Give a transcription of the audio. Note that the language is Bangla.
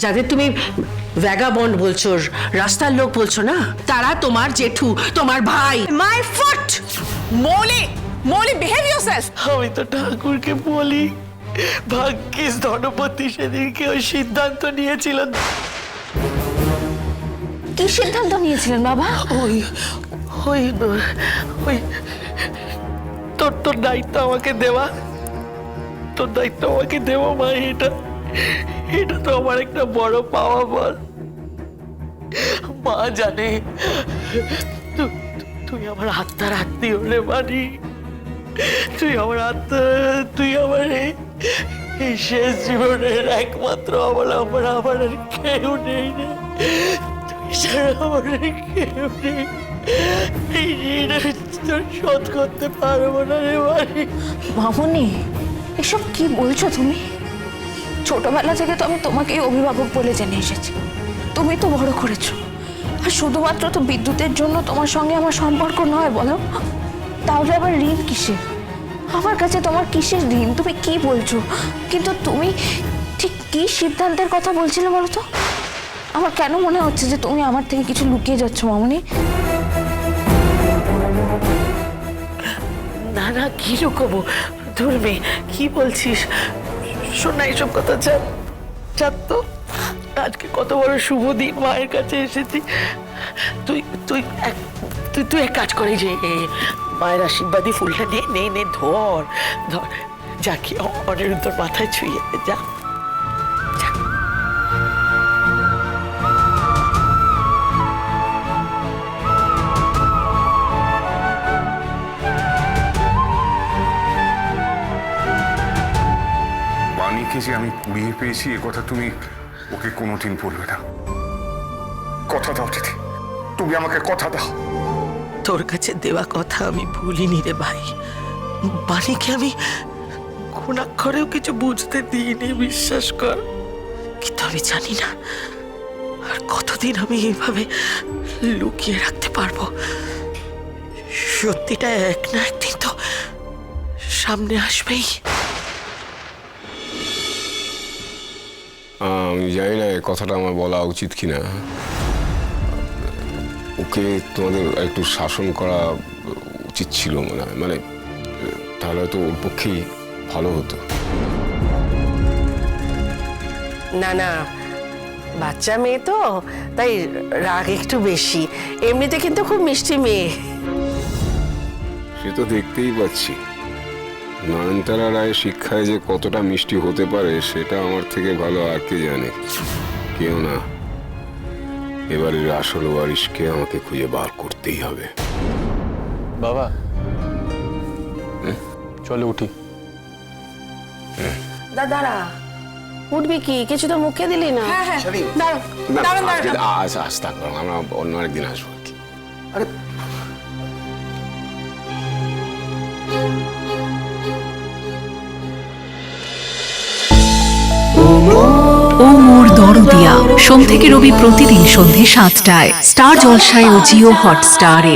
যাদের তুমি ভ্যাগাবন্ড বলছো, রাস্তার লোক বলছো না, তারা তোমার জেঠু, তোমার ভাই। My foot! Mouli, Mouli, behave yourself. আমি তো ঠাকুরকে বলি, ভাগ্যিস ধনপতি সেদিনকে ওই সিদ্ধান্ত নিয়েছিল। কি সিদ্ধান্ত নিয়েছিলেন বাবা? ওই ওই ওই তোর তোর দায়িত্ব আমাকে দেওয়া, তোর দায়িত্ব আমাকে দেওয়া মা। এটা এটা তো আমার একটা বড় পাওয়া বল। মা জানে তুই আমার আত্মার আত্মীয় রে মানি, তুই আমার আত্মা, তুই আমার এই শেষ জীবনের একমাত্র আমার আমার আমার আর কেউ নেই রে, তুই ছাড়া আমার আর কেউ নেই। এই ঋণ তোর শোধ করতে পারবো না রে মানি। মামুনি, এসব কি বলছো তুমি? ছোটবেলা থেকে তো আমি তোমাকেই অভিভাবক বলে জেনে এসেছি। তুমি তো বড় করেছো, আর শুধুমাত্র তো বিদ্যুতের জন্য তোমার সঙ্গে আমার সম্পর্ক নয় বলো। তাহলে আবার ঋণ কিসের? আমার কাছে তোমার কিসের ঋণ? তুমি কি বলছো? কিন্তু তুমি ঠিক কি সিদ্ধান্তের কথা বলছিলে বলো তো? আমার কেন মনে হচ্ছে যে তুমি আমার থেকে কিছু লুকিয়ে যাচ্ছ মামুনি। না না, কি লুকোবো? ধরবে কি বলছিস? শোন না, এইসব কথা চাপ তো। আজকে কত বড় শুভ দিন, মায়ের কাছে এসেছি। তুই তুই এক তুই তুই এক কাজ করে, যে মায়ের আশীর্বাদী ফুলটা নে নে নে, ধর ধর, যা কি অনিরুদ্ধর মাথায় ছুঁয়ে দে, যা। বাণীকে যে আমি কুড়িয়ে পেয়েছি এ কথা তুমি ওকে কোনোদিন বলবে না। কথা দাও দিদি, তুমি আমাকে কথা দাও। তোর কাছে দেওয়া কথা আমি ভুলিনি রে ভাই। বাণীকে আমি কোনাক্ষরেও কিছু বুঝতে দিইনি, বিশ্বাস কর। কিন্তু আমি জানি না আর কতদিন আমি এইভাবে লুকিয়ে রাখতে পারবো। সত্যিটা এক না একদিন তো সামনে আসবেই। আমি জানি না এই কথাটা আমার বলা উচিত কিনা। ওকে তোমাদের একটু শাসন করা উচিত ছিল মনে হয়, মানে তাহলে হয়তো ওর পক্ষেই ভালো হতো। না না, বাচ্চা মেয়ে তো, তাই রাগ একটু বেশি। এমনিতে কিন্তু খুব মিষ্টি মেয়ে। সে তো দেখতেই পাচ্ছি। নয়নতারা রায়ের শিক্ষায় যে কতটা মিষ্টি হতে পারে সেটা আমার থেকে ভালো আর কে জানে। কেউ না। এবারের আসল ওয়ারিশকে আমাকে খুঁজে বার করতেই হবে। বাবা, চলো উঠি। দাদারা উঠবি কি? কিছু তো মুখে দিলি না। আজ থাকবো, আমরা অন্য আরেকদিন আসবো আর কি। আরে ও মোর দরদিয়া, সোম থেকে রবি প্রতিদিন সন্ধে ৭টায় স্টার জলসায় ও জিও হটস্টারে।